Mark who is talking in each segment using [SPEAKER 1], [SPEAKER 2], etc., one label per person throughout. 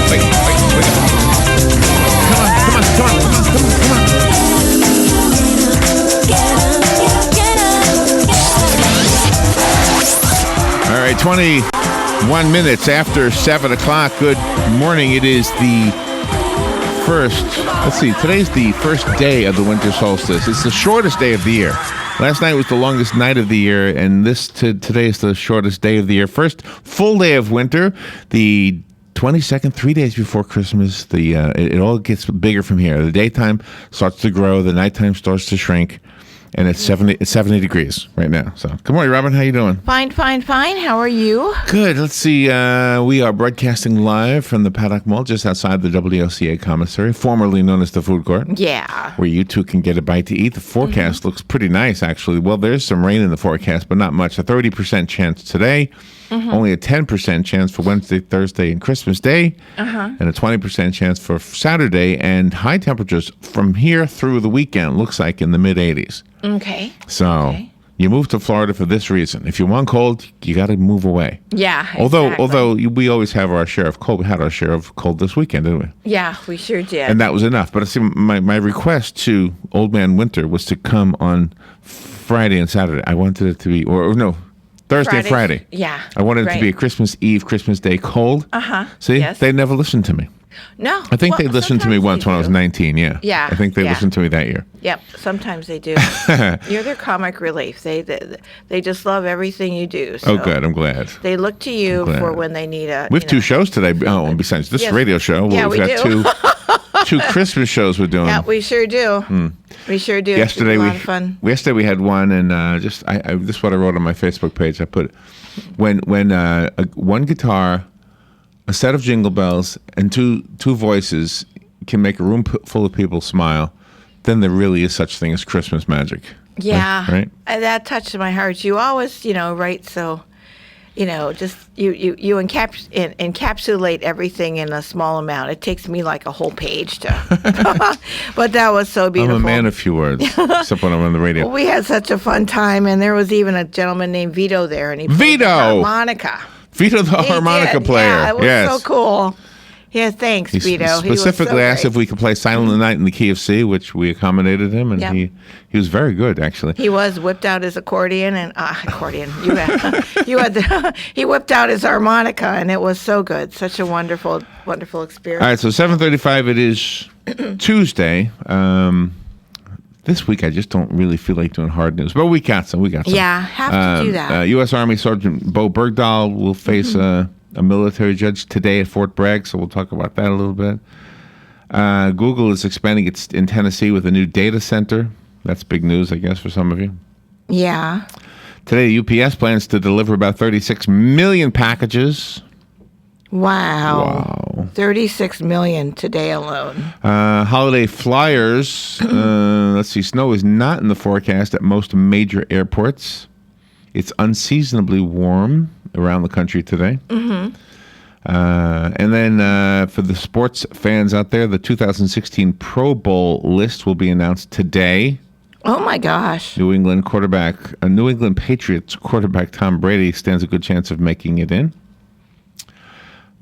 [SPEAKER 1] wake up. Come on. All right, 21 minutes after 7 o'clock. Good morning. It is the first, today's the first day of the winter solstice. It's the shortest day of the year. Last night was the longest night of the year, and today is the shortest day of the year. First full day of winter, the 22nd, 3 days before Christmas. It all gets bigger from here. The daytime starts to grow, the nighttime starts to shrink, and it's 70 degrees right now. So, good morning, Robin. How you doing?
[SPEAKER 2] Fine. How are you?
[SPEAKER 1] Good. Let's see. We are broadcasting live from the Paddock Mall just outside the WOCA commissary, formerly known as the food court.
[SPEAKER 2] Yeah.
[SPEAKER 1] Where you two can get a bite to eat. The forecast looks pretty nice, actually. Well, there's some rain in the forecast, but not much. A 30% chance today. Only a 10% chance for Wednesday, Thursday, and Christmas Day, and a 20% chance for Saturday, and high temperatures from here through the weekend, looks like in the mid-80s.
[SPEAKER 2] Okay.
[SPEAKER 1] So you moved to Florida for this reason. If you want cold, you got to move away.
[SPEAKER 2] Yeah,
[SPEAKER 1] Although we always have our share of cold. We had our share of cold this weekend, didn't we?
[SPEAKER 2] Yeah, we sure did.
[SPEAKER 1] And that was enough. But I see my request to Old Man Winter was to come on Friday and Saturday. I wanted it to be, Thursday and Friday.
[SPEAKER 2] Yeah.
[SPEAKER 1] I wanted it to be a Christmas Eve, Christmas Day cold. See,
[SPEAKER 2] yes.
[SPEAKER 1] They never listened to me.
[SPEAKER 2] No.
[SPEAKER 1] I think they listened to me once when I was 19, yeah.
[SPEAKER 2] Yeah.
[SPEAKER 1] I think they listened to me that year.
[SPEAKER 2] Yep, sometimes they do. You're their comic relief. They just love everything you do. So
[SPEAKER 1] oh, good. I'm glad.
[SPEAKER 2] They look to you for when they need a...
[SPEAKER 1] We have two shows today. Oh, and besides this radio show,
[SPEAKER 2] we've
[SPEAKER 1] got two Christmas shows we're doing.
[SPEAKER 2] Yeah, we sure do. We sure do.
[SPEAKER 1] Yesterday,
[SPEAKER 2] it's a lot of fun.
[SPEAKER 1] Yesterday we had one, and this is what I wrote on my Facebook page. I put, when one guitar, a set of jingle bells, and two voices can make a room full of people smile, then there really is such thing as Christmas magic.
[SPEAKER 2] Yeah.
[SPEAKER 1] Right?
[SPEAKER 2] That touched my heart. You always, write so, just you encapsulate everything in a small amount. It takes me like a whole page to, but that was so beautiful.
[SPEAKER 1] I'm a man of few words, except when I'm on the radio.
[SPEAKER 2] We had such a fun time, and there was even a gentleman named Vito there, and he played the harmonica.
[SPEAKER 1] Vito, the harmonica player.
[SPEAKER 2] Yeah, it was so cool. Yeah, thanks, Vito.
[SPEAKER 1] He specifically asked if we could play Silent Night in the key of C, which we accommodated him, and he was very good, actually.
[SPEAKER 2] He whipped out his accordion and he whipped out his harmonica, and it was so good. Such a wonderful, wonderful experience.
[SPEAKER 1] All right, so 7:35. It is Tuesday. This week I just don't really feel like doing hard news, but we got some.
[SPEAKER 2] Yeah, have to do that.
[SPEAKER 1] U.S. Army Sergeant Bo Bergdahl will face a military judge today at Fort Bragg, so we'll talk about that a little bit. Google is expanding in Tennessee with a new data center. That's big news, I guess, for some of you.
[SPEAKER 2] Yeah.
[SPEAKER 1] Today, UPS plans to deliver about 36 million packages.
[SPEAKER 2] Wow. 36 million today alone.
[SPEAKER 1] Holiday flyers. Let's see. Snow is not in the forecast at most major airports. It's unseasonably warm around the country today. And then for the sports fans out there, the 2016 Pro Bowl list will be announced today.
[SPEAKER 2] Oh, my gosh.
[SPEAKER 1] New England Patriots quarterback Tom Brady stands a good chance of making it in.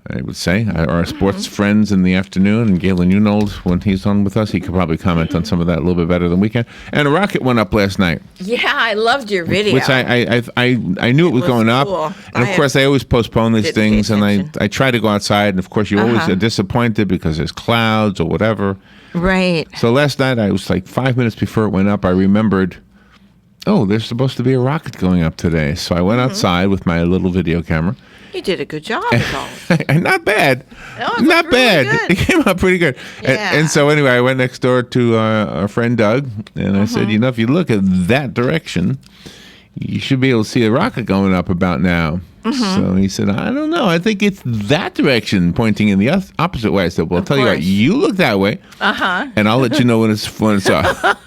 [SPEAKER 1] I would say. Our sports friends in the afternoon, and Galen Unold, when he's on with us, he could probably comment on some of that a little bit better than we can. And a rocket went up last night.
[SPEAKER 2] Yeah, I loved your video.
[SPEAKER 1] Which I knew it was going
[SPEAKER 2] cool.
[SPEAKER 1] up. And, of course, I always postpone these things, and I try to go outside. And, of course, you always are disappointed because there's clouds or whatever.
[SPEAKER 2] Right.
[SPEAKER 1] So last night, I was like 5 minutes before it went up, I remembered, there's supposed to be a rocket going up today. So I went outside with my little video camera.
[SPEAKER 2] You did a good job with all.
[SPEAKER 1] Not bad.
[SPEAKER 2] No,
[SPEAKER 1] Not bad.
[SPEAKER 2] Good.
[SPEAKER 1] It came out pretty good.
[SPEAKER 2] Yeah.
[SPEAKER 1] And so anyway, I went next door to our friend Doug, and I said, if you look at that direction, you should be able to see a rocket going up about now. So he said, I don't know. I think it's that direction, pointing in the opposite way. I said, well, I'll tell you what, you look that way, and I'll let you know when it's up.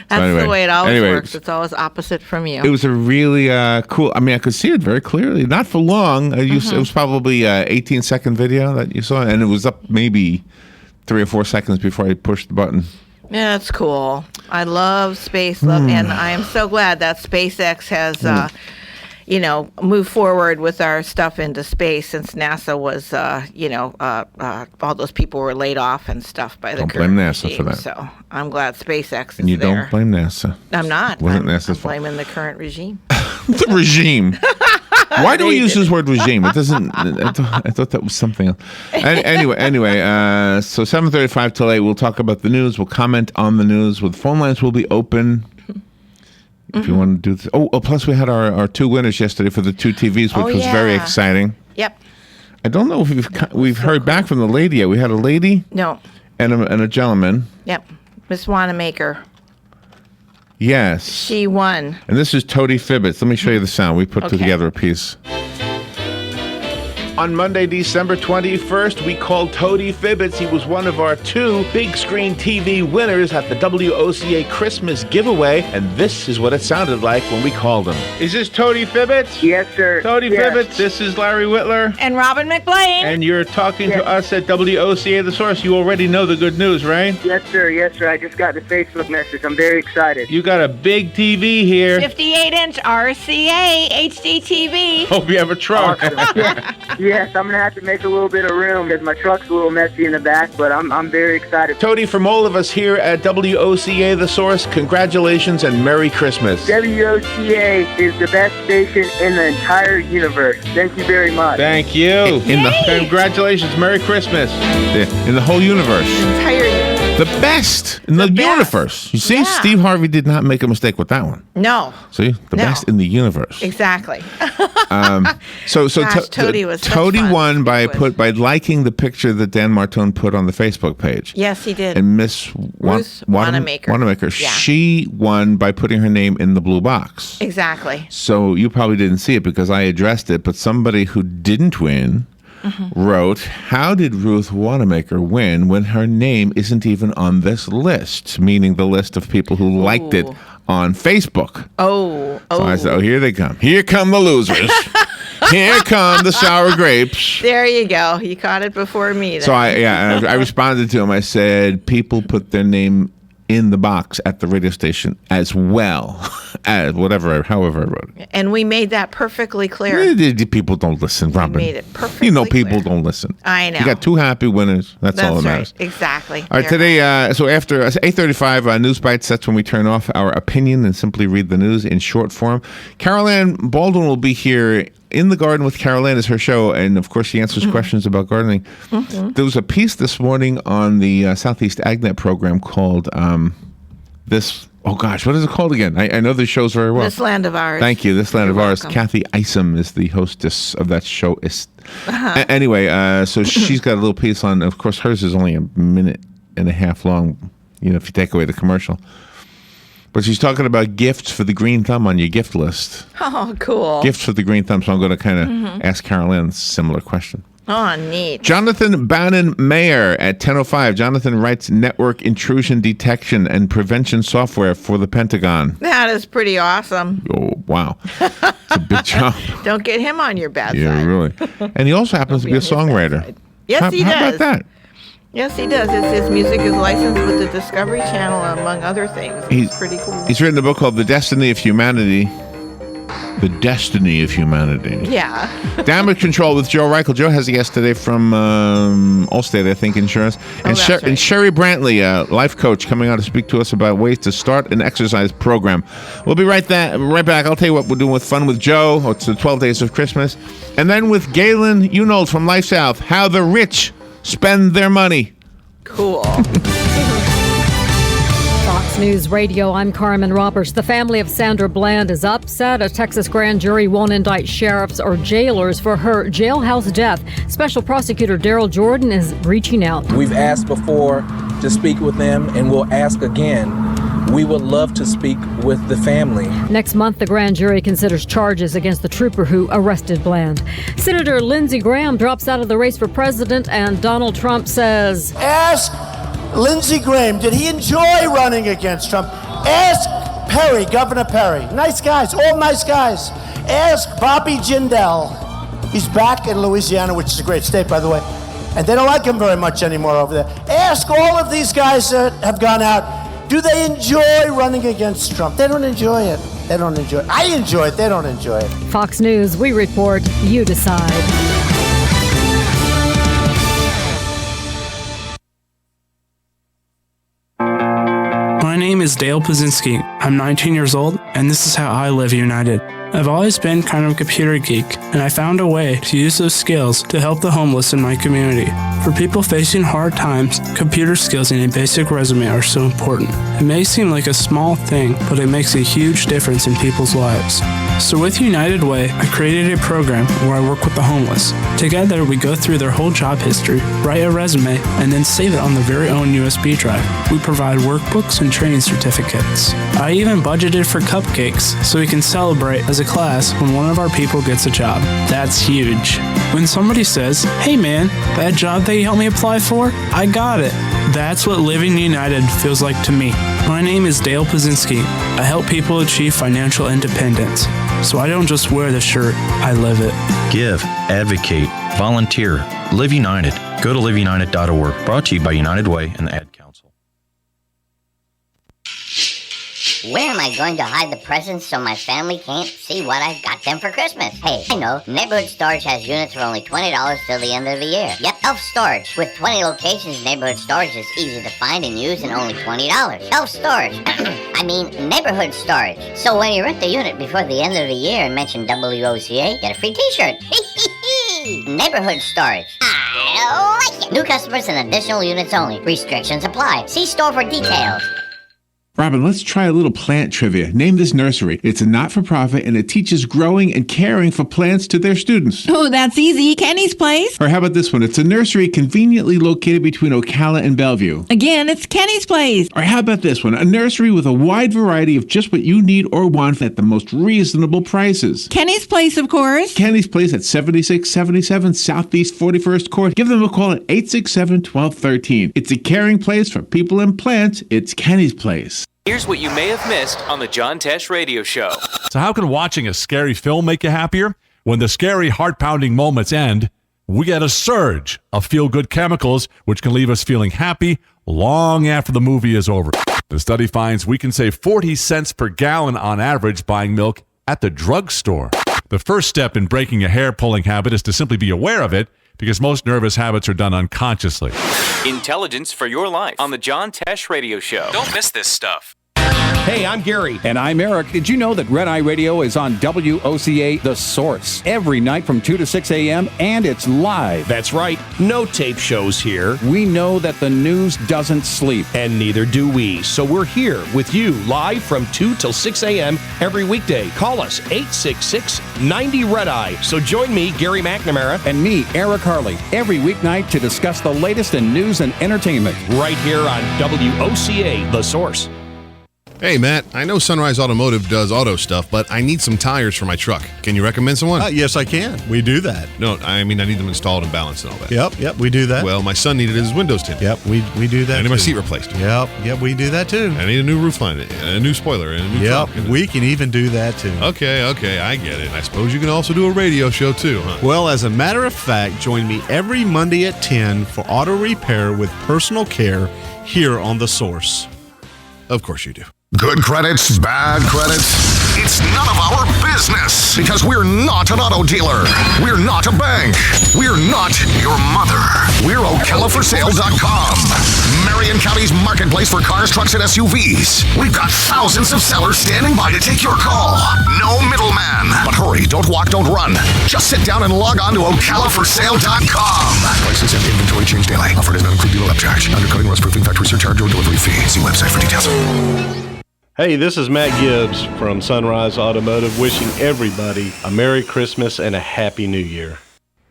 [SPEAKER 2] That's the way it always works. It's always opposite from you.
[SPEAKER 1] It was a really cool, I could see it very clearly. Not for long. It was probably an 18-second video that you saw, and it was up maybe 3 or 4 seconds before I pushed the button.
[SPEAKER 2] Yeah, that's cool. I love space, and I am so glad that SpaceX has move forward with our stuff into space since NASA was, all those people were laid off and stuff by the
[SPEAKER 1] Don't blame
[SPEAKER 2] current
[SPEAKER 1] NASA
[SPEAKER 2] regime.
[SPEAKER 1] for that.
[SPEAKER 2] So I'm glad SpaceX is
[SPEAKER 1] And you
[SPEAKER 2] there.
[SPEAKER 1] don't blame NASA.
[SPEAKER 2] I'm not.
[SPEAKER 1] Wasn't
[SPEAKER 2] I'm
[SPEAKER 1] NASA's fault.
[SPEAKER 2] blaming the current regime.
[SPEAKER 1] The regime. Why do we use this word regime? It doesn't. I thought that was something else. Anyway. So 7:35 till 8. We'll talk about the news. We'll comment on the news. The phone lines will be open. If you want to do this. Oh, plus we had our two winners yesterday for the two TVs, which was very exciting.
[SPEAKER 2] Yep.
[SPEAKER 1] I don't know if we've heard back from the lady yet. We had a lady.
[SPEAKER 2] No.
[SPEAKER 1] And a gentleman.
[SPEAKER 2] Yep. Miss Wanamaker.
[SPEAKER 1] Yes.
[SPEAKER 2] She won.
[SPEAKER 1] And this is Toady Fibbits. Let me show you the sound. We put together a piece. On Monday, December 21st, we called Toady Fibbits. He was one of our two big screen TV winners at the WOCA Christmas giveaway, and this is what it sounded like when we called him. Is this Toady Fibbits?
[SPEAKER 3] Yes, sir.
[SPEAKER 1] Toady Fibbits, this is Larry Whitler.
[SPEAKER 2] And Robin McBlain.
[SPEAKER 1] And you're talking to us at WOCA The Source. You already know the good news, right?
[SPEAKER 3] Yes, sir. Yes, sir. I just got the Facebook message. I'm very excited.
[SPEAKER 1] You got a big TV here.
[SPEAKER 2] 58-inch RCA HD TV.
[SPEAKER 1] Hope you have a truck.
[SPEAKER 3] Awesome. Yes, I'm going to have to make a little bit of room because my truck's a little messy in the back, but I'm very excited.
[SPEAKER 1] Toady, from all of us here at WOCA The Source, congratulations and Merry Christmas.
[SPEAKER 3] WOCA is the best station in the entire universe. Thank you very much.
[SPEAKER 1] Thank you. Congratulations, Merry Christmas. In the whole universe.
[SPEAKER 2] Entire
[SPEAKER 1] The best in the universe. You see,
[SPEAKER 2] Yeah.
[SPEAKER 1] Steve Harvey did not make a mistake with that one.
[SPEAKER 2] No.
[SPEAKER 1] See, the best in the universe.
[SPEAKER 2] Exactly.
[SPEAKER 1] So
[SPEAKER 2] Gosh, Toady was such
[SPEAKER 1] Toady
[SPEAKER 2] fun.
[SPEAKER 1] won by
[SPEAKER 2] It was.
[SPEAKER 1] liking the picture that Dan Martone put on the Facebook page.
[SPEAKER 2] Yes, he did.
[SPEAKER 1] And Miss
[SPEAKER 2] Ruth Wanamaker.
[SPEAKER 1] Yeah.
[SPEAKER 2] Yeah.
[SPEAKER 1] She won by putting her name in the blue box.
[SPEAKER 2] Exactly.
[SPEAKER 1] So you probably didn't see it because I addressed it, but somebody who didn't win wrote, how did Ruth Wanamaker win when her name isn't even on this list? Meaning the list of people who liked it on Facebook.
[SPEAKER 2] Oh.
[SPEAKER 1] So I said, here they come. Here come the losers. Here come the sour grapes.
[SPEAKER 2] There you go. You caught it before me. Then.
[SPEAKER 1] So I responded to him. I said, people put their name in the box at the radio station as well as however I wrote it.
[SPEAKER 2] And we made that perfectly clear.
[SPEAKER 1] People don't listen, Robin.
[SPEAKER 2] made it perfectly
[SPEAKER 1] people
[SPEAKER 2] clear.
[SPEAKER 1] don't listen.
[SPEAKER 2] I know.
[SPEAKER 1] You got two happy winners. That's all that matters.
[SPEAKER 2] Right. Exactly.
[SPEAKER 1] All right, today, so after 8:35 News Bites, that's when we turn off our opinion and simply read the news in short form. Carol Ann Baldwin will be here. In the Garden with Carol Ann is her show, and of course she answers questions about gardening. There was a piece this morning on the Southeast AgNet program called what is it called again? I know the shows very well.
[SPEAKER 2] This Land of Ours.
[SPEAKER 1] Thank you. This Land
[SPEAKER 2] You're
[SPEAKER 1] of Ours.
[SPEAKER 2] welcome.
[SPEAKER 1] Kathy Isom is the hostess of that show. Anyway, so she's got a little piece on, of course, hers is only a minute and a half long, if you take away the commercial. But she's talking about gifts for the Green Thumb on your gift list.
[SPEAKER 2] Oh, cool.
[SPEAKER 1] Gifts for the Green Thumb. So I'm going to kind of ask Carol Ann a similar question.
[SPEAKER 2] Oh, neat.
[SPEAKER 1] Jonathan Bannon Mayer at 10:05. Jonathan writes network intrusion detection and prevention software for the Pentagon.
[SPEAKER 2] That is pretty awesome.
[SPEAKER 1] Oh, wow. It's a big job.
[SPEAKER 2] Don't get him on your bad
[SPEAKER 1] Yeah,
[SPEAKER 2] side.
[SPEAKER 1] really. And he also happens to be a
[SPEAKER 2] on his bad
[SPEAKER 1] songwriter.
[SPEAKER 2] side. Yes, he does.
[SPEAKER 1] How about that?
[SPEAKER 2] Yes, he does. His music is licensed with the Discovery Channel, among other things. It's pretty cool.
[SPEAKER 1] He's written a book called The Destiny of Humanity. The Destiny of Humanity.
[SPEAKER 2] Yeah.
[SPEAKER 1] Damage Control with Joe Reichel. Joe has a guest today from Allstate, I think, Insurance. And,
[SPEAKER 2] that's right.
[SPEAKER 1] and Sherry Brantley, a life coach, coming on to speak to us about ways to start an exercise program. We'll be right back. I'll tell you what we're doing with Fun with Joe. It's the 12 Days of Christmas. And then with Galen Unold from Life South, how the rich spend their money.
[SPEAKER 2] Cool.
[SPEAKER 4] Fox News Radio, I'm Carmen Roberts. The family of Sandra Bland is upset. A Texas grand jury won't indict sheriffs or jailers for her jailhouse death. Special prosecutor Daryl Jordan is reaching out.
[SPEAKER 5] We've asked before to speak with them, and we'll ask again. We would love to speak with the family.
[SPEAKER 4] Next month, the grand jury considers charges against the trooper who arrested Bland. Senator Lindsey Graham drops out of the race for president, and Donald Trump says,
[SPEAKER 6] Ask Lindsey Graham, did he enjoy running against Trump? Ask Perry, Governor Perry. Nice guys, all nice guys. Ask Bobby Jindal. He's back in Louisiana, which is a great state, by the way. And they don't like him very much anymore over there. Ask all of these guys that have gone out, do they enjoy running against Trump? They don't enjoy it. They don't enjoy it. I enjoy it. They don't enjoy it.
[SPEAKER 4] Fox News, we report, you decide.
[SPEAKER 7] My name is Dale Pazinski. I'm 19 years old, and this is how I live united. I've always been kind of a computer geek, and I found a way to use those skills to help the homeless in my community. For people facing hard times, computer skills and a basic resume are so important. It may seem like a small thing, but it makes a huge difference in people's lives. So with United Way, I created a program where I work with the homeless. Together, we go through their whole job history, write a resume, and then save it on their very own USB drive. We provide workbooks and training certificates. I even budgeted for cupcakes so we can celebrate as a class when one of our people gets a job. That's huge. When somebody says, "Hey man, that job that you helped me apply for, I got it." That's what Living United feels like to me. My name is Dale Pazinski. I help people achieve financial independence. So I don't just wear the shirt, I live it.
[SPEAKER 8] Give, advocate, volunteer, Live United. Go to liveunited.org. Brought to you by United Way and the Ad Council.
[SPEAKER 9] Where am I going to hide the presents so my family can't see what I got them for Christmas? Hey, I know. Neighborhood Storage has units for only $20 till the end of the year. Yep, Elf Storage. With 20 locations, Neighborhood Storage is easy to find and use and only $20. Elf Storage. I mean, Neighborhood Storage. So when you rent the unit before the end of the year and mention WOCA, get a free t-shirt. Neighborhood Storage. I like it. New customers and additional units only. Restrictions apply. See store for details.
[SPEAKER 1] Robin, let's try a little plant trivia. Name this nursery. It's a not-for-profit, and it teaches growing and caring for plants to their students.
[SPEAKER 10] Oh, that's easy. Kenny's Place.
[SPEAKER 1] Or how about this one? It's a nursery conveniently located between Ocala and Bellevue.
[SPEAKER 10] Again, it's Kenny's Place.
[SPEAKER 1] Or how about this one? A nursery with a wide variety of just what you need or want at the most reasonable prices.
[SPEAKER 10] Kenny's Place, of course.
[SPEAKER 1] Kenny's Place at 7677 Southeast 41st Court. Give them a call at 867-1213. It's a caring place for people and plants. It's Kenny's Place.
[SPEAKER 11] Here's what you may have missed on the John Tesh Radio Show.
[SPEAKER 12] So how can watching a scary film make you happier? When the scary, heart-pounding moments end, we get a surge of feel-good chemicals, which can leave us feeling happy long after the movie is over. The study finds we can save 40 cents per gallon on average buying milk at the drugstore. The first step in breaking a hair-pulling habit is to simply be aware of it, because most nervous habits are done unconsciously.
[SPEAKER 11] Intelligence for your life on the John Tesh Radio Show. Don't miss this stuff.
[SPEAKER 13] Hey, I'm Gary. And I'm Eric. Did you know that Red Eye Radio is on WOCA The Source every night from 2 to 6 a.m. and it's live?
[SPEAKER 14] That's right. No tape shows here.
[SPEAKER 13] We know that the news doesn't sleep.
[SPEAKER 14] And neither do we. So we're here with you live from 2 till 6 a.m. every weekday. Call us 866-90-RED-EYE. So join me, Gary McNamara.
[SPEAKER 13] And me, Eric Harley, every weeknight to discuss the latest in news and entertainment.
[SPEAKER 14] Right here on WOCA The Source.
[SPEAKER 15] Hey, Matt, I know Sunrise Automotive does auto stuff, but I need some tires for my truck. Can you recommend someone?
[SPEAKER 16] Yes, I can. We do that.
[SPEAKER 15] No, I mean, I need them installed and balanced and all that.
[SPEAKER 16] Yep, we do that.
[SPEAKER 15] Well, my son needed his windows tinted.
[SPEAKER 16] Yep, we do that.
[SPEAKER 15] I need my seat replaced.
[SPEAKER 16] Yep, we do that too.
[SPEAKER 15] I need a new roof line, a new spoiler, and a new trunk.
[SPEAKER 16] We can even do that too.
[SPEAKER 15] Okay, I get it. I suppose you can also do a radio show too, huh?
[SPEAKER 16] Well, as a matter of fact, join me every Monday at 10 for auto repair with personal care here on The Source.
[SPEAKER 15] Of course you do.
[SPEAKER 17] Good credits, bad credits. It's none of our business because we're not an auto dealer. We're not a bank. We're not your mother. We're OcalaForSale.com. Marion County's marketplace for cars, trucks, and SUVs. We've got thousands of sellers standing by to take your call. No middleman. But hurry, don't walk, don't run. Just sit down and log on to OcalaForSale.com. Prices and inventory change daily. Offer does not include dealer upcharge, undercutting, rust-proofing, factory surcharge, or delivery fee. See website for details.
[SPEAKER 16] Hey, this is Matt Gibbs from Sunrise Automotive wishing everybody a Merry Christmas and a Happy New Year.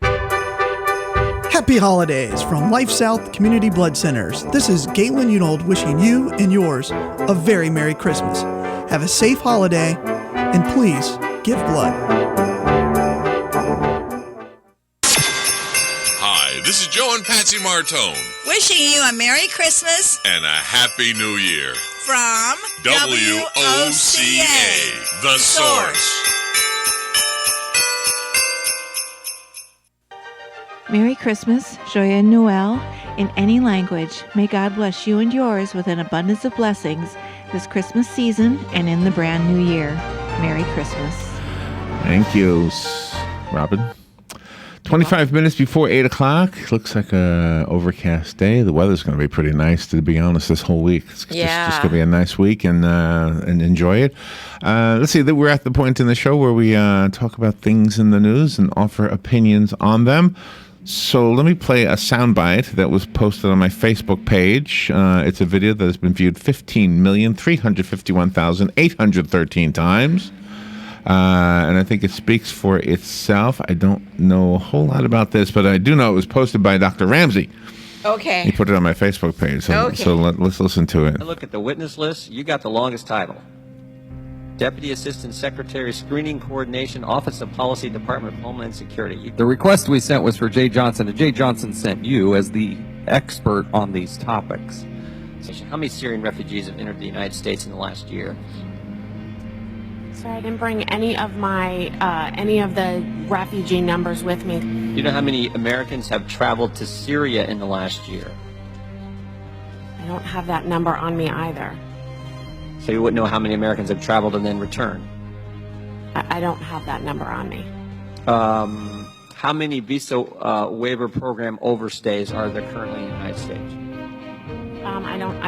[SPEAKER 18] Happy holidays from Life South Community Blood Centers. This is Galen Unold wishing you and yours a very Merry Christmas. Have a safe holiday, and please give blood.
[SPEAKER 19] Hi, this is Joe and Patsy Martone.
[SPEAKER 20] Wishing you a Merry Christmas
[SPEAKER 19] and a Happy New Year.
[SPEAKER 20] From WOCA,
[SPEAKER 19] The Source.
[SPEAKER 21] Merry Christmas, Joyeux Noel, in any language. May God bless you and yours with an abundance of blessings this Christmas season and in the brand new year. Merry Christmas.
[SPEAKER 1] Thank you, Robin. 25 minutes before 8 o'clock. Looks like a overcast day. The weather's going to be pretty nice, to be honest, this whole week. It's just going to be a nice week and enjoy it. Let's see, we're at the point in the show where we talk about things in the news and offer opinions on them. So let me play a soundbite that was posted on my Facebook page. It's a video that has been viewed 15,351,813 times. And I think it speaks for itself. I don't know a whole lot about this, but I do know it was posted by Dr. Ramsey.
[SPEAKER 2] Okay.
[SPEAKER 1] He put it on my Facebook page. So let's listen to it.
[SPEAKER 3] Look at the witness list. You got the longest title. Deputy Assistant Secretary, Screening Coordination, Office of Policy, Department of Homeland Security.
[SPEAKER 22] The request we sent was for Jay Johnson, and Jay Johnson sent you as the expert on these topics.
[SPEAKER 3] How many Syrian refugees have entered the United States in the last year?
[SPEAKER 23] Sorry, I didn't bring any of the refugee numbers with me.
[SPEAKER 3] Do you know how many Americans have traveled to Syria in the last year?
[SPEAKER 23] I don't have that number on me either.
[SPEAKER 3] So you wouldn't know how many Americans have traveled and then returned?
[SPEAKER 23] I don't have that number on me.
[SPEAKER 3] How many visa waiver program overstays are there currently in the United States?
[SPEAKER 23] I don't.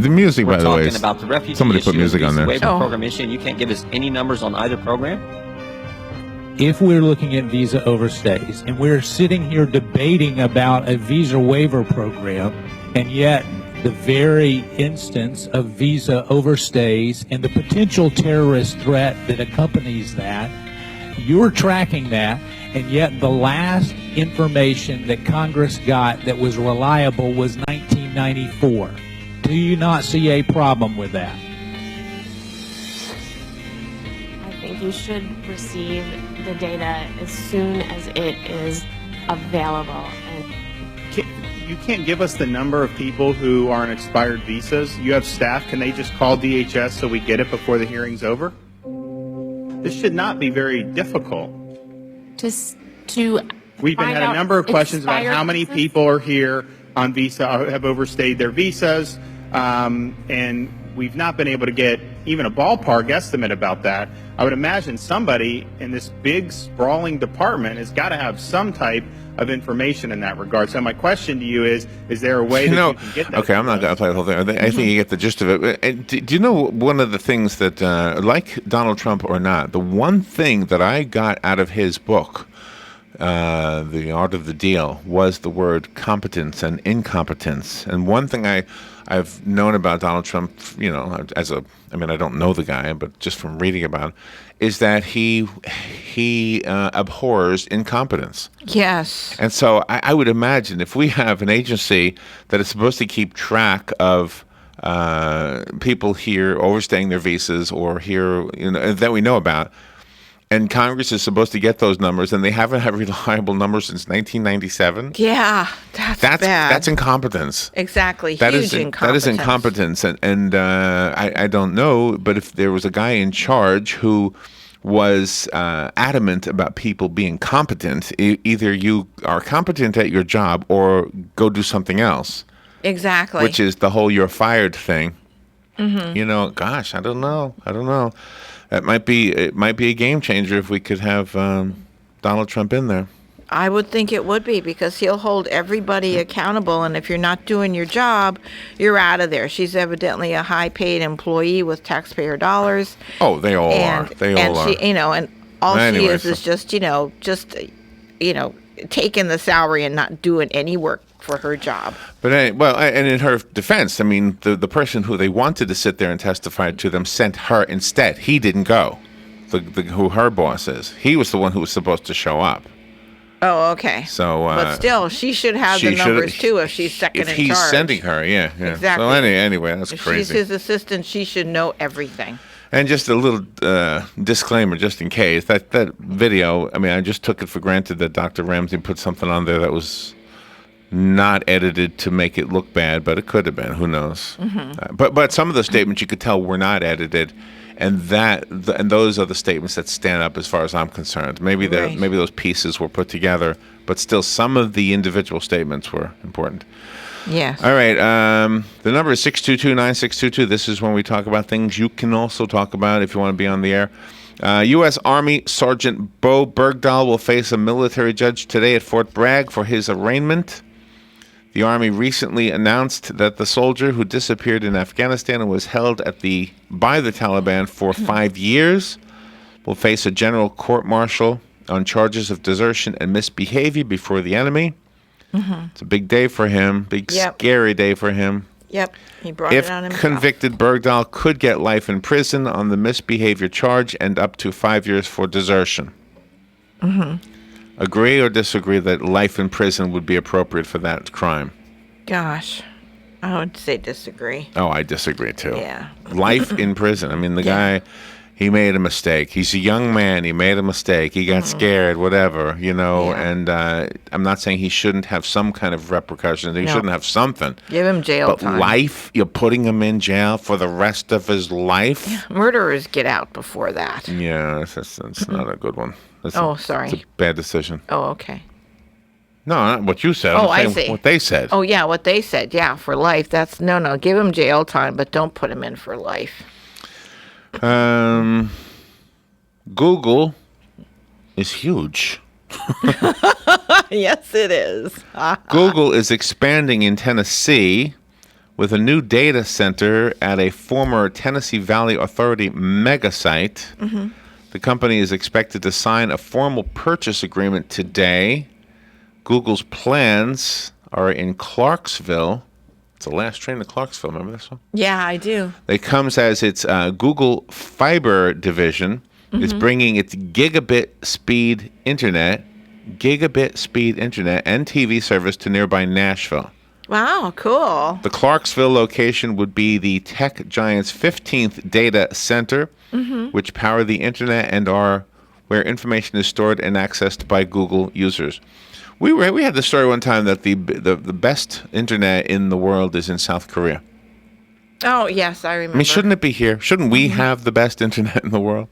[SPEAKER 1] The music, by the way,
[SPEAKER 3] We're talking about the refugee
[SPEAKER 1] somebody
[SPEAKER 3] issue,
[SPEAKER 1] put music on there.
[SPEAKER 3] Waiver program issue, and you can't give us any numbers on either program?
[SPEAKER 24] If we're looking at visa overstays, and we're sitting here debating about a visa waiver program, and yet the very instance of visa overstays and the potential terrorist threat that accompanies that, you're tracking that, and yet the last information that Congress got that was reliable was 1994. Do you not see a problem with that?
[SPEAKER 23] I think you should receive the data as soon as it is available. And
[SPEAKER 25] you can't give us the number of people who are on expired visas. You have staff. Can they just call DHS so we get it before the hearing's over? This should not be very difficult. We've had a number of questions about how many people are here on visa, have overstayed their visas, and we've not been able to get even a ballpark estimate about that. I would imagine somebody in this big, sprawling department has got to have some type of information in that regard. So my question to you is there a way that you can get that?
[SPEAKER 1] Okay, I'm not going to play the whole thing. I think you get the gist of it. Do you know one of the things that, like Donald Trump or not, the one thing that I got out of his book, The Art of the Deal, was the word competence and incompetence. And one thing I've known about Donald Trump, I don't know the guy, but just from reading about him, is that he abhors incompetence.
[SPEAKER 2] Yes.
[SPEAKER 1] And so I would imagine if we have an agency that is supposed to keep track of people here overstaying their visas or here, that we know about, and Congress is supposed to get those numbers, and they haven't had reliable numbers since 1997.
[SPEAKER 2] Yeah, that's bad.
[SPEAKER 1] That's incompetence.
[SPEAKER 2] Exactly,
[SPEAKER 1] That
[SPEAKER 2] huge
[SPEAKER 1] is
[SPEAKER 2] incompetence.
[SPEAKER 1] That is incompetence, and I don't know, but if there was a guy in charge who was adamant about people being competent, either you are competent at your job or go do something else.
[SPEAKER 2] Exactly.
[SPEAKER 1] Which is the whole "you're fired" thing.
[SPEAKER 2] Mm-hmm.
[SPEAKER 1] Gosh, I don't know. It might be a game changer if we could have Donald Trump in there.
[SPEAKER 2] I would think it would be, because he'll hold everybody accountable, and if you're not doing your job, you're out of there. She's evidently a high-paid employee with taxpayer dollars.
[SPEAKER 1] Oh, they all are. They all are.
[SPEAKER 2] She, and all
[SPEAKER 1] Anyway,
[SPEAKER 2] she is just taking the salary and not doing any work for her job.
[SPEAKER 1] But and in her defense, I mean, the person who they wanted to sit there and testify to them sent her instead. He didn't go. Who her boss is. He was the one who was supposed to show up.
[SPEAKER 2] Oh, okay.
[SPEAKER 1] So,
[SPEAKER 2] but still, she should have the numbers too if she's second in charge.
[SPEAKER 1] If he's sending her, yeah.
[SPEAKER 2] Exactly.
[SPEAKER 1] So anyway, that's
[SPEAKER 2] if
[SPEAKER 1] crazy.
[SPEAKER 2] She's his assistant. She should know everything.
[SPEAKER 1] And just a little disclaimer, just in case, that video, I mean, I just took it for granted that Dr. Ramsey put something on there that was not edited to make it look bad, but it could have been. Who knows?
[SPEAKER 2] Mm-hmm.
[SPEAKER 1] But some of the statements you could tell were not edited, and those are the statements that stand up as far as I'm concerned. Maybe those pieces were put together, but still some of the individual statements were important.
[SPEAKER 2] Yes.
[SPEAKER 1] All right. The number is 622-9622. This is when we talk about things you can also talk about if you want to be on the air. U.S. Army Sergeant Bo Bergdahl will face a military judge today at Fort Bragg for his arraignment. The Army recently announced that the soldier who disappeared in Afghanistan and was held by the Taliban for 5 years will face a general court-martial on charges of desertion and misbehavior before the enemy. Mm-hmm. It's a big day for him, scary day for him.
[SPEAKER 2] Yep, he brought it on himself.
[SPEAKER 1] If convicted, Bergdahl could get life in prison on the misbehavior charge and up to 5 years for desertion.
[SPEAKER 2] Mm-hmm.
[SPEAKER 1] Agree or disagree that life in prison would be appropriate for that crime?
[SPEAKER 2] Gosh, I would say disagree.
[SPEAKER 1] Oh, I disagree too.
[SPEAKER 2] Yeah.
[SPEAKER 1] Life in prison. I mean, the guy, he made a mistake. He's a young man. He made a mistake. He got scared, whatever, and I'm not saying he shouldn't have some kind of repercussions. He shouldn't have something.
[SPEAKER 2] Give him jail time.
[SPEAKER 1] But life, you're putting him in jail for the rest of his life?
[SPEAKER 2] Yeah. Murderers get out before that.
[SPEAKER 1] Yeah, that's not a good one.
[SPEAKER 2] Sorry.
[SPEAKER 1] It's a bad decision.
[SPEAKER 2] Oh, okay.
[SPEAKER 1] No, not what you said.
[SPEAKER 2] I see.
[SPEAKER 1] What they said.
[SPEAKER 2] Oh, yeah, what they said. Yeah, for life. That's no. Give him jail time, but don't put him in for life.
[SPEAKER 1] Google is huge.
[SPEAKER 2] Yes, it is.
[SPEAKER 1] Google is expanding in Tennessee with a new data center at a former Tennessee Valley Authority mega site. Mm-hmm. The company is expected to sign a formal purchase agreement today. Google's plans are in Clarksville. It's the last train to Clarksville. Remember this one?
[SPEAKER 2] Yeah, I do.
[SPEAKER 1] It comes as its Google Fiber division is bringing its gigabit speed internet and TV service to nearby Nashville.
[SPEAKER 2] Wow, cool.
[SPEAKER 1] The Clarksville location would be the tech giant's 15th data center, which power the internet and are where information is stored and accessed by Google users. We had the story one time that the best internet in the world is in South Korea.
[SPEAKER 2] Oh, yes, I remember.
[SPEAKER 1] I mean, shouldn't it be here? Shouldn't we have the best internet in the world?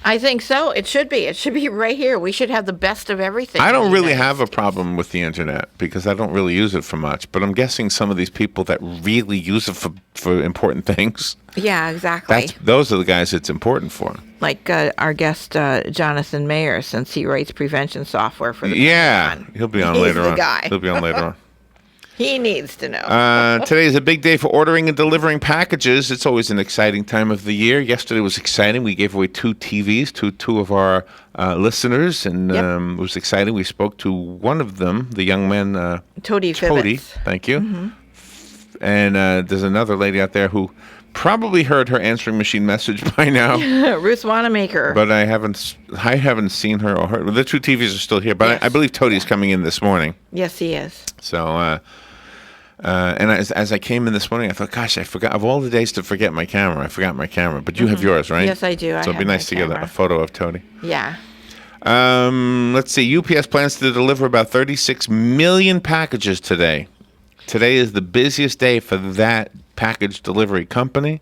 [SPEAKER 2] I think so. It should be. It should be right here. We should have the best of everything.
[SPEAKER 1] I don't really have a problem with the internet because I don't really use it for much. But I'm guessing some of these people that really use it for important things.
[SPEAKER 2] Yeah, exactly.
[SPEAKER 1] Those are the guys it's important for.
[SPEAKER 2] Like our guest, Jonathan Mayer, since he writes prevention software for the Pentagon.
[SPEAKER 1] He'll be on later on.
[SPEAKER 2] Guy.
[SPEAKER 1] He'll be on later on.
[SPEAKER 2] He needs to know.
[SPEAKER 1] Today is a big day for ordering and delivering packages. It's always an exciting time of the year. Yesterday was exciting. We gave away 2 TVs to 2 of our listeners, and it was exciting. We spoke to one of them, the young man,
[SPEAKER 2] Tody Fibbits.
[SPEAKER 1] Thank you. And there's another lady out there who probably heard her answering machine message by now.
[SPEAKER 2] Ruth Wanamaker.
[SPEAKER 1] But I haven't seen her or heard. The 2 TVs are still here, but I believe Tody's coming in this morning.
[SPEAKER 2] Yes, he is.
[SPEAKER 1] So, and as I came in this morning, I thought, gosh, I forgot. Of all the days to forget my camera, I forgot my camera. But you have yours, right?
[SPEAKER 2] Yes, I do.
[SPEAKER 1] So it'd be nice to get a photo of Tony.
[SPEAKER 2] Yeah.
[SPEAKER 1] Let's see. UPS plans to deliver about 36 million packages today. Today is the busiest day for that package delivery company.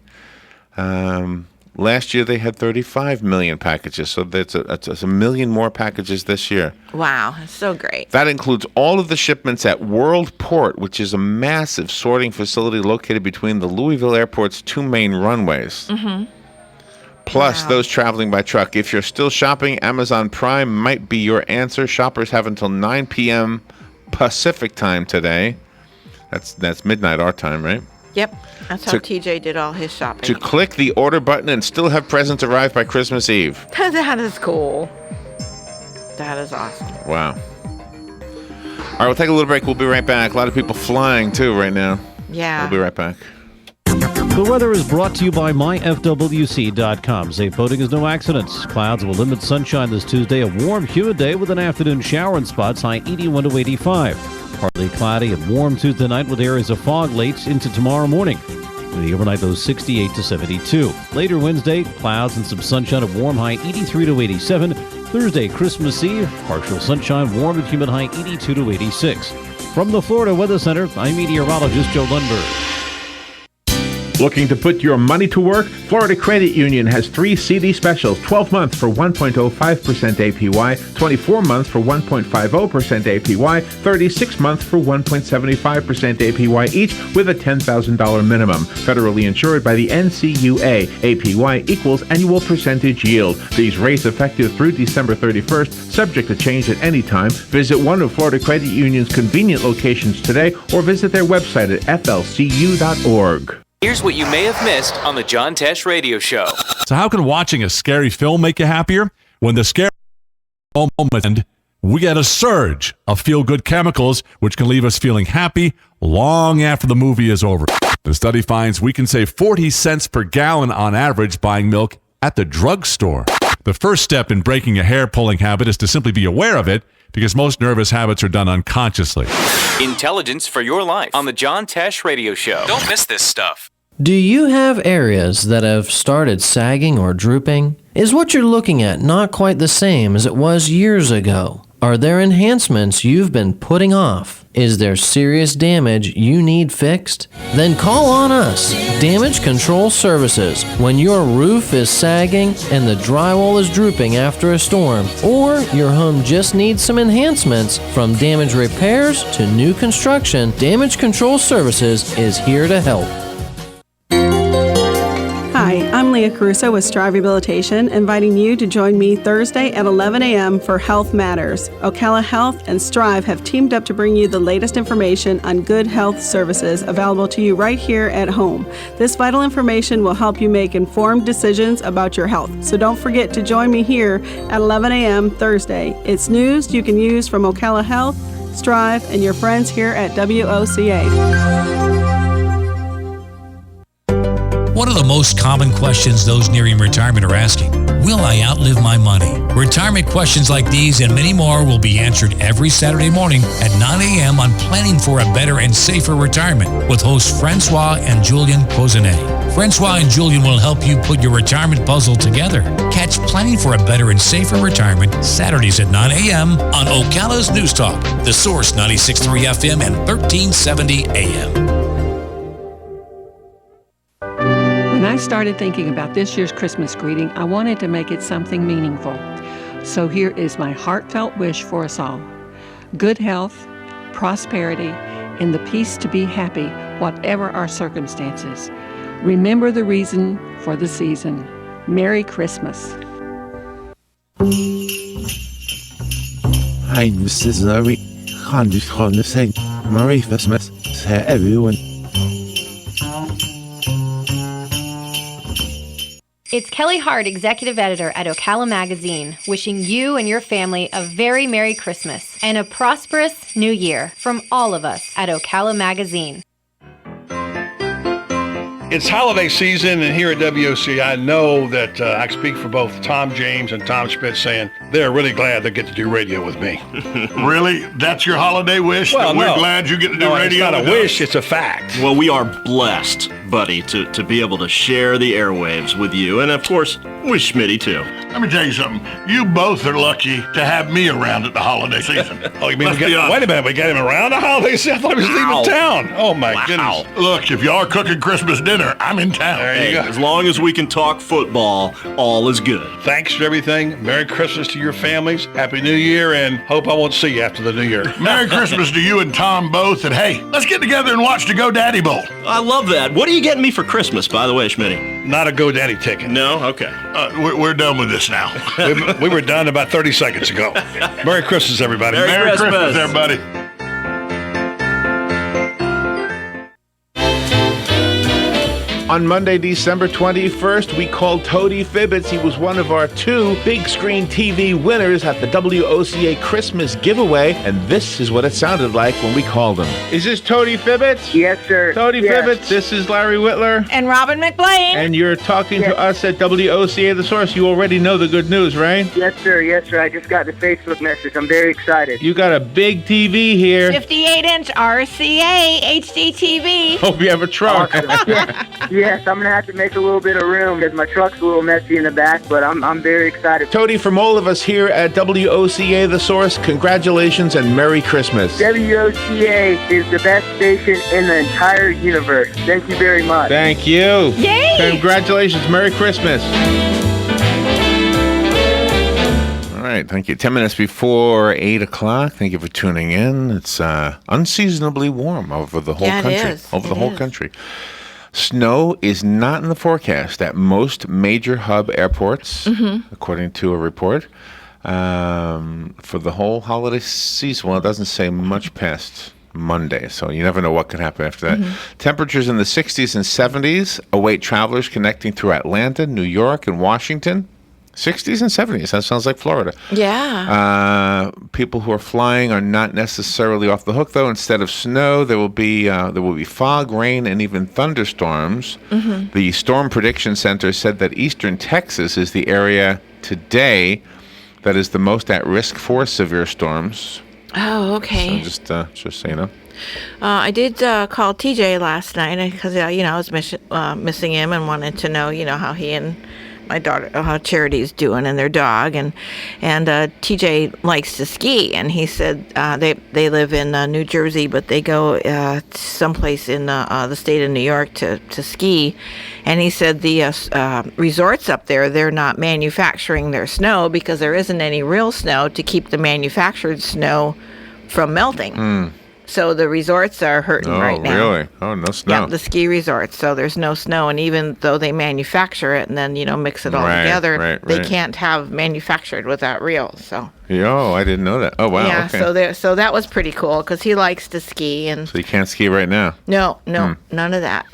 [SPEAKER 1] Last year they had 35 million packages, so that's a million more packages this year.
[SPEAKER 2] Wow, that's so great.
[SPEAKER 1] That includes all of the shipments at World Port, which is a massive sorting facility located between the Louisville Airport's 2 main runways. Plus those traveling by truck. If you're still shopping, Amazon Prime might be your answer. Shoppers have until 9 p.m. Pacific time today. That's midnight our time, right?
[SPEAKER 2] Yep, that's how TJ did all his shopping.
[SPEAKER 1] To click the order button and still have presents arrive by Christmas Eve.
[SPEAKER 2] That is cool. That is awesome.
[SPEAKER 1] Wow. All right, we'll take a little break. We'll be right back. A lot of people flying, too, right now.
[SPEAKER 2] Yeah.
[SPEAKER 1] We'll be right back.
[SPEAKER 4] The weather is brought to you by myfwc.com. Safe boating is no accidents. Clouds will limit sunshine this Tuesday. A warm, humid day with an afternoon shower in spots, high 81 to 85. Partly cloudy and warm Tuesday night with areas of fog late into tomorrow morning. The overnight low 68 to 72. Later Wednesday, clouds and some sunshine, a warm high 83 to 87. Thursday, Christmas Eve, partial sunshine, warm and humid high 82 to 86. From the Florida Weather Center, I'm meteorologist Joe Lundberg.
[SPEAKER 1] Looking to put your money to work? Florida Credit Union has 3 CD specials: 12 months for 1.05% APY, 24 months for 1.50% APY, 36 months for 1.75% APY each with a $10,000 minimum. Federally insured by the NCUA. APY equals annual percentage yield. These rates effective through December 31st, subject to change at any time. Visit one of Florida Credit Union's convenient locations today or visit their website at flcu.org.
[SPEAKER 11] Here's what you may have missed on the John Tesh Radio Show.
[SPEAKER 12] So how can watching a scary film make you happier? When the scary moment ends, we get a surge of feel-good chemicals, which can leave us feeling happy long after the movie is over. The study finds we can save 40 cents per gallon on average buying milk at the drugstore. The first step in breaking a hair-pulling habit is to simply be aware of it, because most nervous habits are done unconsciously.
[SPEAKER 11] Intelligence for your life on the John Tesh Radio Show. Don't miss this stuff.
[SPEAKER 5] Do you have areas that have started sagging or drooping? Is what you're looking at not quite the same as it was years ago? Are there enhancements you've been putting off? Is there serious damage you need fixed? Then call on us, Damage Control Services, when your roof is sagging and the drywall is drooping after a storm, or your home just needs some enhancements. From damage repairs to new construction, Damage Control Services is here to help.
[SPEAKER 6] Hi, I'm Leah Caruso with Strive Rehabilitation, inviting you to join me Thursday at 11 a.m. for Health Matters. Ocala Health and Strive have teamed up to bring you the latest information on good health services available to you right here at home. This vital information will help you make informed decisions about your health. So don't forget to join me here at 11 a.m. Thursday. It's news you can use from Ocala Health, Strive, and your friends here at WOCA.
[SPEAKER 7] What are the most common questions those nearing retirement are asking? Will I outlive my money? Retirement questions like these and many more will be answered every Saturday morning at 9 a.m. on Planning for a Better and Safer Retirement with hosts Francois and Julian Pozenet. Francois and Julian will help you put your retirement puzzle together. Catch Planning for a Better and Safer Retirement Saturdays at 9 a.m. on Ocala's News Talk, The Source 96.3 FM and 1370 AM.
[SPEAKER 8] When I started thinking about this year's Christmas greeting, I wanted to make it something meaningful. So here is my heartfelt wish for us all. Good health, prosperity, and the peace to be happy, whatever our circumstances. Remember the reason for the season. Merry Christmas.
[SPEAKER 9] Hi, this is Larry. I'm just calling to say Merry Christmas to everyone.
[SPEAKER 26] It's Kelly Hart, Executive Editor at Ocala Magazine, wishing you and your family a very Merry Christmas and a prosperous New Year from all of us at Ocala Magazine.
[SPEAKER 27] It's holiday season, and here at WOC, I know that I speak for both Tom James and Tom Spitz saying they're really glad they get to do radio with me.
[SPEAKER 28] Really? That's your holiday wish?
[SPEAKER 27] Well,
[SPEAKER 28] that we're
[SPEAKER 27] no.
[SPEAKER 28] glad you get to do
[SPEAKER 27] No,
[SPEAKER 28] radio?
[SPEAKER 27] it's not a
[SPEAKER 28] with
[SPEAKER 27] wish,
[SPEAKER 28] us?
[SPEAKER 27] it's a fact.
[SPEAKER 29] Well, we are blessed, buddy, to be able to share the airwaves with you, and of course, with Schmitty, too.
[SPEAKER 28] Let me tell you something. You both are lucky to have me around at the holiday season.
[SPEAKER 27] Oh, you mean
[SPEAKER 28] Let's be honest.
[SPEAKER 27] wait a minute, we got him around the holiday season? I thought he was leaving town. Oh, my goodness.
[SPEAKER 28] Look, if you are cooking Christmas dinner, I'm in town.
[SPEAKER 29] There you go. As long as we can talk football, all is good.
[SPEAKER 27] Thanks for everything. Merry Christmas to your families. Happy New Year, and hope I won't see you after the New Year.
[SPEAKER 28] Merry Christmas to you and Tom both, and hey, let's get together and watch the GoDaddy Bowl.
[SPEAKER 29] I love that. What are you getting me for Christmas, by the way, Schmitty?
[SPEAKER 27] Not a GoDaddy ticket.
[SPEAKER 29] No? Okay.
[SPEAKER 28] We're done with this now.
[SPEAKER 27] we were done about 30 seconds ago. Merry Christmas, everybody.
[SPEAKER 29] Merry Christmas,
[SPEAKER 28] everybody.
[SPEAKER 1] On Monday, December 21st, we called Toady Fibbits. He was one of our 2 big screen TV winners at the WOCA Christmas giveaway, and this is what it sounded like when we called him. Is this Toady Fibbits?
[SPEAKER 30] Yes, sir.
[SPEAKER 1] Toady Fibbits, this is Larry Whitler.
[SPEAKER 2] And Robin McBlain.
[SPEAKER 1] And you're talking to us at WOCA The Source. You already know the good news, right?
[SPEAKER 30] Yes, sir. Yes, sir. I just got the Facebook message. I'm very excited.
[SPEAKER 1] You got a big TV here.
[SPEAKER 2] 58-inch RCA HD TV.
[SPEAKER 1] Hope you have a truck.
[SPEAKER 30] Awesome. Yes, I'm going to have to make a little bit of room because my truck's a little messy in the back, but I'm very excited.
[SPEAKER 1] Tony, from all of us here at WOCA The Source, congratulations and Merry Christmas.
[SPEAKER 30] WOCA is the best station in the entire universe. Thank you very much.
[SPEAKER 1] Thank you.
[SPEAKER 2] Yay!
[SPEAKER 1] Congratulations. Merry Christmas. All right. Thank you. 10 minutes before 8 o'clock. Thank you for tuning in. It's unseasonably warm over the whole country.
[SPEAKER 2] It is.
[SPEAKER 1] Over the whole country. Snow is not in the forecast at most major hub airports, according to a report, for the whole holiday season. Well, it doesn't say much past Monday, so you never know what could happen after that. Temperatures in the 60s and 70s await travelers connecting through Atlanta, New York, and Washington. 60s and 70s. That sounds like Florida.
[SPEAKER 2] Yeah.
[SPEAKER 1] People who are flying are not necessarily off the hook, though. Instead of snow, there will be fog, rain, and even thunderstorms. The Storm Prediction Center said that eastern Texas is the area today that is the most at risk for severe storms.
[SPEAKER 2] Oh, okay.
[SPEAKER 1] So just so you know.
[SPEAKER 2] I did call TJ last night because I was missing him and wanted to know how he and my daughter, how Charity's doing and their dog, and TJ likes to ski, and he said they live in New Jersey, but they go someplace in the state of New York to ski, and he said the resorts up there, they're not manufacturing their snow because there isn't any real snow to keep the manufactured snow from melting. So the resorts are hurting right now.
[SPEAKER 1] Oh, really? Oh, no snow.
[SPEAKER 2] Yeah, the ski resorts. So there's no snow, and even though they manufacture it and then mix it all together, they can't have manufactured without real. So.
[SPEAKER 1] Oh, I didn't know that. Oh, wow.
[SPEAKER 2] Yeah.
[SPEAKER 1] Okay.
[SPEAKER 2] So that was pretty cool because he likes to ski, and
[SPEAKER 1] so you can't ski right now.
[SPEAKER 2] No, none of that.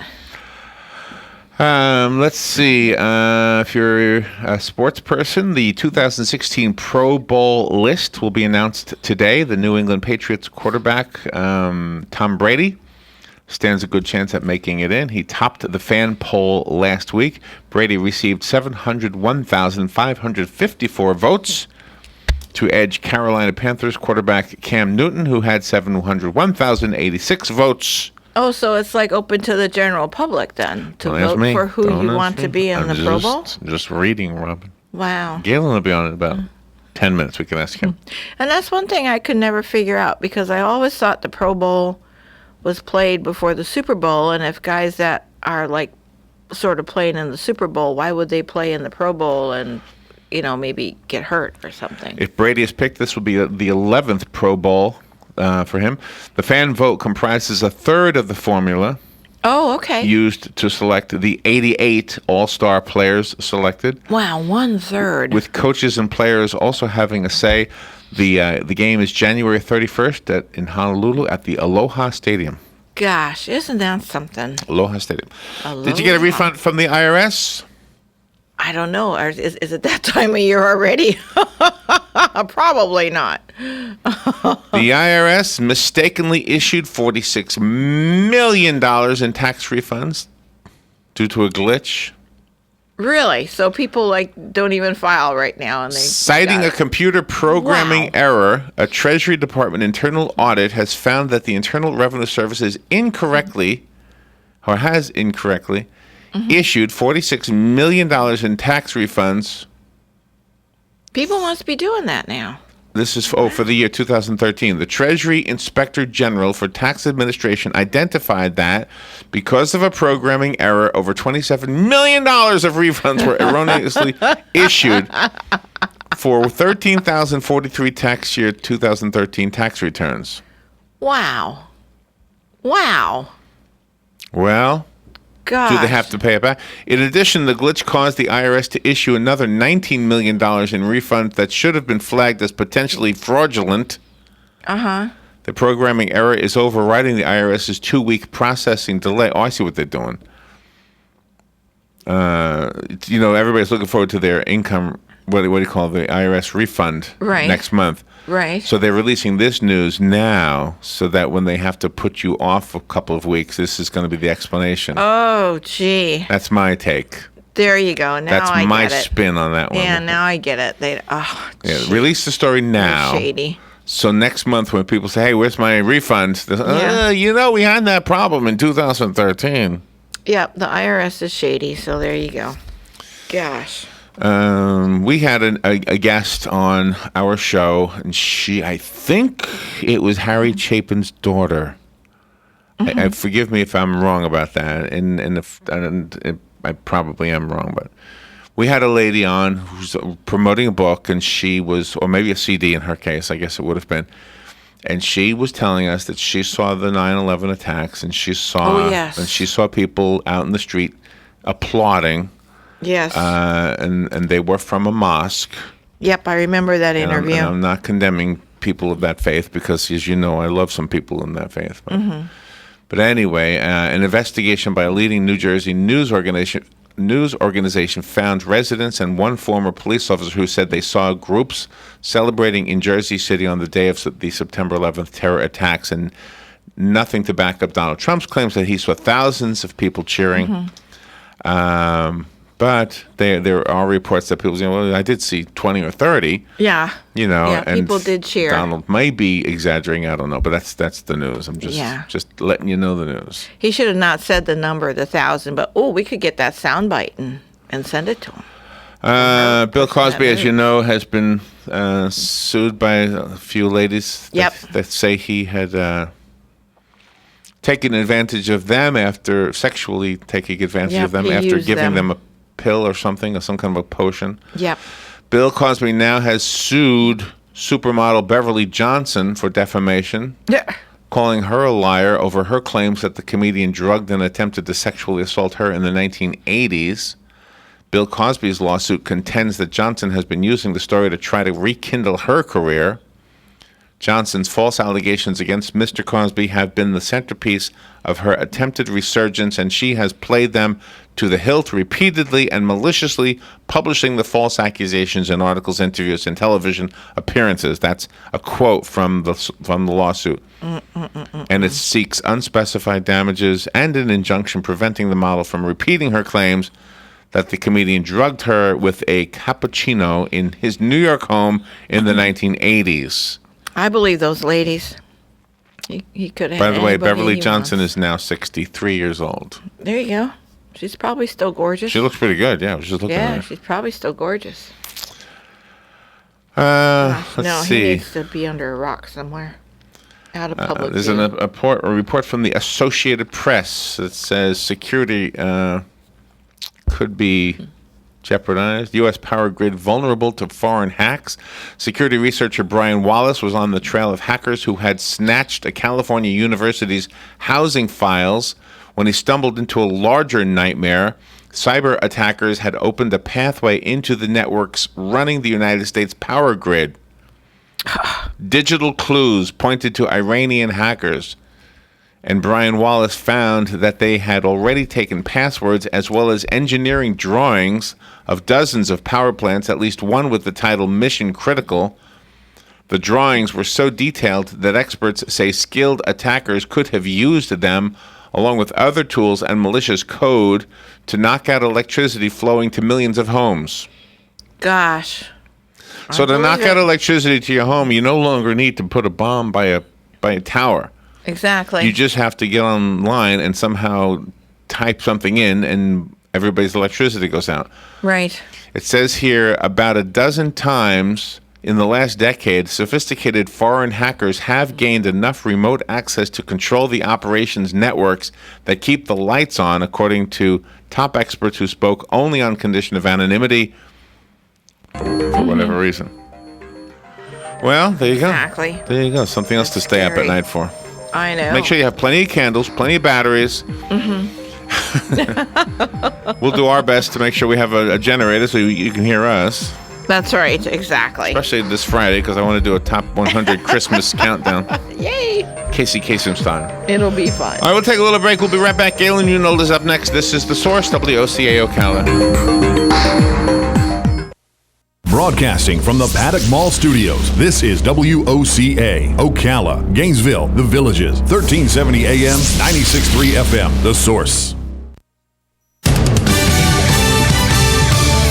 [SPEAKER 1] Let's see. If you're a sports person, the 2016 Pro Bowl list will be announced today. The New England Patriots quarterback, Tom Brady, stands a good chance at making it in. He topped the fan poll last week. Brady received 701,554 votes to edge Carolina Panthers quarterback Cam Newton, who had 701,086 votes.
[SPEAKER 2] Oh, so it's like open to the general public then to vote for who you want to be in the Pro Bowl?
[SPEAKER 1] Just reading, Robin.
[SPEAKER 2] Wow.
[SPEAKER 1] Galen will be on in about 10 minutes. We can ask him.
[SPEAKER 2] And that's one thing I could never figure out because I always thought the Pro Bowl was played before the Super Bowl. And if guys that are like sort of playing in the Super Bowl, why would they play in the Pro Bowl and, maybe get hurt or something?
[SPEAKER 1] If Brady is picked, this will be the 11th Pro Bowl for him. The fan vote comprises a third of the formula.
[SPEAKER 2] Oh, okay.
[SPEAKER 1] Used to select the 88 All-Star players selected.
[SPEAKER 2] Wow, 1/3.
[SPEAKER 1] With coaches and players also having a say. The game is January 31st in Honolulu at the Aloha Stadium.
[SPEAKER 2] Gosh, isn't that something?
[SPEAKER 1] Aloha Stadium.
[SPEAKER 2] Aloha.
[SPEAKER 1] Did you get a refund from the IRS?
[SPEAKER 2] I don't know. Is it that time of year already? Probably not.
[SPEAKER 1] The IRS mistakenly issued $46 million in tax refunds due to a glitch.
[SPEAKER 2] Really? So people don't even file right now, and they
[SPEAKER 1] citing a computer programming error. A Treasury Department internal audit has found that the Internal Revenue Service has incorrectly issued $46 million in tax refunds.
[SPEAKER 2] People must be doing that now.
[SPEAKER 1] This is for the year 2013. The Treasury Inspector General for Tax Administration identified that because of a programming error, over $27 million of refunds were erroneously issued for 13,043 tax year 2013 tax returns.
[SPEAKER 2] Wow.
[SPEAKER 1] Well,
[SPEAKER 2] gosh.
[SPEAKER 1] Do they have to pay it back? In addition, the glitch caused the IRS to issue another $19 million in refunds that should have been flagged as potentially fraudulent.
[SPEAKER 2] Uh-huh.
[SPEAKER 1] The programming error is overriding the IRS's 2-week processing delay. Oh, I see what they're doing. Everybody's looking forward to their income, what do you call the IRS refund next month.
[SPEAKER 2] Right.
[SPEAKER 1] So they're releasing this news now so that when they have to put you off a couple of weeks, this is going to be the explanation.
[SPEAKER 2] Oh, gee.
[SPEAKER 1] That's my take.
[SPEAKER 2] There you go. Now
[SPEAKER 1] That's
[SPEAKER 2] I
[SPEAKER 1] my
[SPEAKER 2] get it.
[SPEAKER 1] spin on that one.
[SPEAKER 2] Yeah, now I get it.
[SPEAKER 1] Release the story now.
[SPEAKER 2] Shady.
[SPEAKER 1] So next month when people say, hey, where's my refund? We had that problem in 2013.
[SPEAKER 2] Yep, the IRS is shady, so there you go. Gosh.
[SPEAKER 1] We had a guest on our show, and I think it was Harry Chapin's daughter. I forgive me if I'm wrong about that, and I probably am wrong, but we had a lady on who's promoting a book, and she was, or maybe a CD in her case, I guess it would have been. And she was telling us that she saw the 9/11 attacks, and she saw people out in the street applauding.
[SPEAKER 2] Yes.
[SPEAKER 1] And they were from a mosque.
[SPEAKER 2] Yep, I remember that interview.
[SPEAKER 1] And I'm not condemning people of that faith because, as you know, I love some people in that faith. But anyway, an investigation by a leading New Jersey news organization found residents and one former police officer who said they saw groups celebrating in Jersey City on the day of the September 11th terror attacks, and nothing to back up Donald Trump's claims that he saw thousands of people cheering. But there are reports that people say, well, I did see 20 or 30.
[SPEAKER 2] Yeah.
[SPEAKER 1] And
[SPEAKER 2] people did cheer.
[SPEAKER 1] Donald may be exaggerating. I don't know, but that's the news. I'm just letting you know the news.
[SPEAKER 2] He should have not said the number, the 1,000, but we could get that soundbite and send it to him.
[SPEAKER 1] Bill Cosby, as you know, has been sued by a few ladies that say he had taken advantage of them sexually taking advantage of them after giving them a pill or something, or some kind of a potion.
[SPEAKER 2] Yep.
[SPEAKER 1] Bill Cosby now has sued supermodel Beverly Johnson for defamation, calling her a liar over her claims that the comedian drugged and attempted to sexually assault her in the 1980s. Bill Cosby's lawsuit contends that Johnson has been using the story to try to rekindle her career. Johnson's false allegations against Mr. Cosby have been the centerpiece of her attempted resurgence, and she has played them to the hilt repeatedly and maliciously, publishing the false accusations in articles, interviews, and television appearances. That's a quote from the lawsuit. And it seeks unspecified damages and an injunction preventing the model from repeating her claims that the comedian drugged her with a cappuccino in his New York home in the 1980s.
[SPEAKER 2] I believe those ladies. He could have.
[SPEAKER 1] By the way, Beverly Johnson is now 63 years old.
[SPEAKER 2] There you go. She's probably still gorgeous.
[SPEAKER 1] She looks pretty good. Yeah, I was just looking at her.
[SPEAKER 2] She's probably still gorgeous.
[SPEAKER 1] Let's see.
[SPEAKER 2] He needs to be under a rock somewhere. Out of public
[SPEAKER 1] There's
[SPEAKER 2] view.
[SPEAKER 1] a report from the Associated Press that says security could be jeopardized. U.S. power grid vulnerable to foreign hacks. Security researcher Brian Wallace was on the trail of hackers who had snatched a California university's housing files when he stumbled into a larger nightmare. Cyber attackers had opened a pathway into the networks running the United States power grid. Digital clues pointed to Iranian hackers, and Brian Wallace found that they had already taken passwords as well as engineering drawings of dozens of power plants, at least one with the title Mission Critical. The drawings were so detailed that experts say skilled attackers could have used them along with other tools and malicious code to knock out electricity flowing to millions of homes.
[SPEAKER 2] Gosh.
[SPEAKER 1] So to knock out electricity to your home, you no longer need to put a bomb by a tower.
[SPEAKER 2] Exactly.
[SPEAKER 1] You just have to get online and somehow type something in, and everybody's electricity goes out.
[SPEAKER 2] Right.
[SPEAKER 1] It says here about a dozen times in the last decade, sophisticated foreign hackers have gained enough remote access to control the operations networks that keep the lights on, according to top experts who spoke only on condition of anonymity for whatever reason. Well, there you go.
[SPEAKER 2] Exactly.
[SPEAKER 1] There you go. Something else to stay up at night for.
[SPEAKER 2] I know.
[SPEAKER 1] Make sure you have plenty of candles, plenty of batteries. We'll do our best to make sure we have a generator so you can hear us.
[SPEAKER 2] That's right, exactly.
[SPEAKER 1] Especially this Friday, because I want to do a top 100 Christmas countdown.
[SPEAKER 2] Yay!
[SPEAKER 1] Casey Kasem style.
[SPEAKER 2] It'll be fun.
[SPEAKER 1] All right, we'll take a little break. We'll be right back. Galen Unold is up next. This is The Source, WOCA Ocala.
[SPEAKER 10] Broadcasting from the Paddock Mall Studios, this is WOCA, Ocala, Gainesville, The Villages, 1370 AM, 96.3 FM, The Source.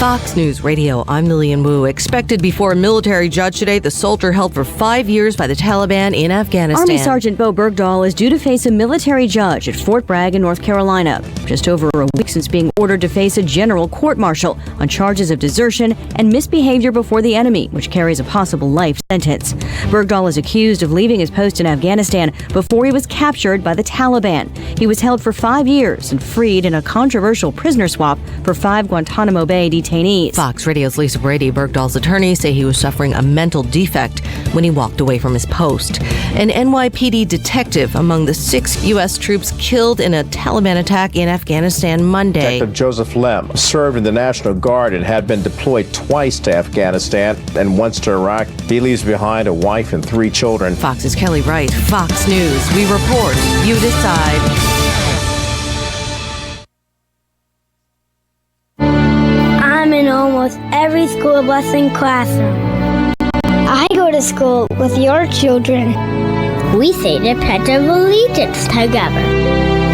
[SPEAKER 13] Fox News Radio, I'm Lillian Wu. Expected before a military judge today, the soldier held for 5 years by the Taliban in Afghanistan.
[SPEAKER 14] Army Sergeant Bo Bergdahl is due to face a military judge at Fort Bragg in North Carolina, just over a week since being ordered to face a general court-martial on charges of desertion and misbehavior before the enemy, which carries a possible life sentence. Bergdahl is accused of leaving his post in Afghanistan before he was captured by the Taliban. He was held for 5 years and freed in a controversial prisoner swap for 5 Guantanamo Bay detainees.
[SPEAKER 13] Fox Radio's Lisa Brady. Bergdahl's attorneys say he was suffering a mental defect when he walked away from his post. An NYPD detective among the 6 U.S. troops killed in a Taliban attack in Afghanistan Monday.
[SPEAKER 15] Detective Joseph Lem served in the National Guard and had been deployed twice to Afghanistan and once to Iraq. He leaves behind a wife and 3 children.
[SPEAKER 13] Fox's Kelly Wright. Fox News. We report. You decide.
[SPEAKER 16] I'm in almost every school bus and classroom. I go to school with your children. We say the Pledge of Allegiance together.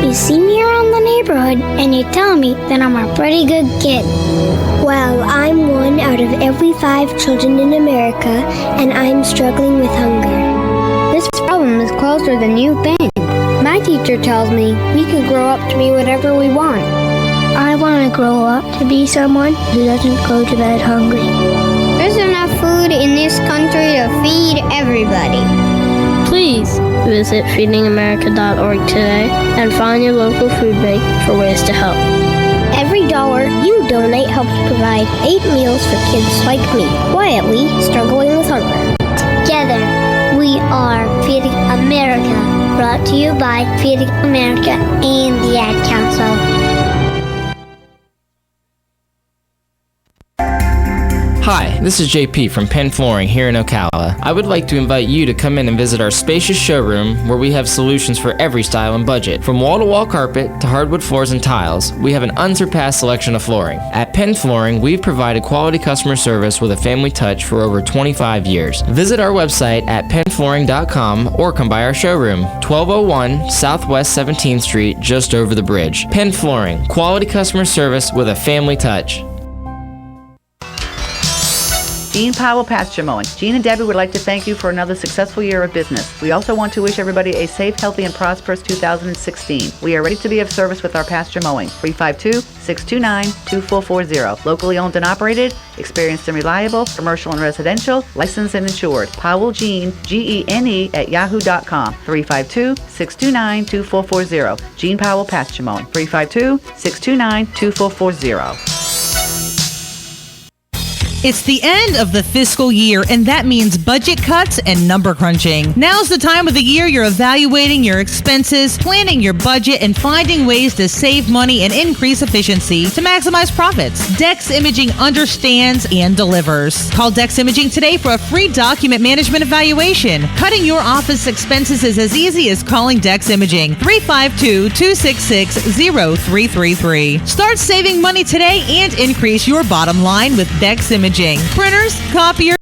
[SPEAKER 16] You see me around the neighborhood and you tell me that I'm a pretty good kid. Well, I'm 1 out of every 5 children in America, and I'm struggling with hunger. This problem is closer than you think. My teacher tells me we can grow up to be whatever we want. I want to grow up to be someone who doesn't go to bed hungry. There's enough food in this country to feed everybody. Please visit feedingamerica.org today and find your local food bank for ways to help. Every dollar you donate helps provide 8 meals for kids like me, quietly struggling with hunger. Together, we are Feeding America, brought to you by Feeding America and the Ad Council.
[SPEAKER 17] Hi, this is JP from Penn Flooring here in Ocala. I would like to invite you to come in and visit our spacious showroom where we have solutions for every style and budget. From wall-to-wall carpet to hardwood floors and tiles, we have an unsurpassed selection of flooring. At Penn Flooring, we've provided quality customer service with a family touch for over 25 years. Visit our website at pennflooring.com or come by our showroom, 1201 Southwest 17th Street, just over the bridge. Penn Flooring, quality customer service with a family touch.
[SPEAKER 18] Gene Powell Pasture Mowing. Gene and Debbie would like to thank you for another successful year of business. We also want to wish everybody a safe, healthy, and prosperous 2016. We are ready to be of service with our pasture mowing. 352-629-2440. Locally owned and operated, experienced and reliable, commercial and residential, licensed and insured. Powell Gene, Gene at yahoo.com. 352-629-2440. Gene Powell Pasture Mowing. 352-629-2440.
[SPEAKER 19] It's the end of the fiscal year, and that means budget cuts and number crunching. Now's the time of the year you're evaluating your expenses, planning your budget, and finding ways to save money and increase efficiency to maximize profits. Dex Imaging understands and delivers. Call Dex Imaging today for a free document management evaluation. Cutting your office expenses is as easy as calling Dex Imaging. 352-266-0333. Start saving money today and increase your bottom line with Dex Imaging. Printers, copiers,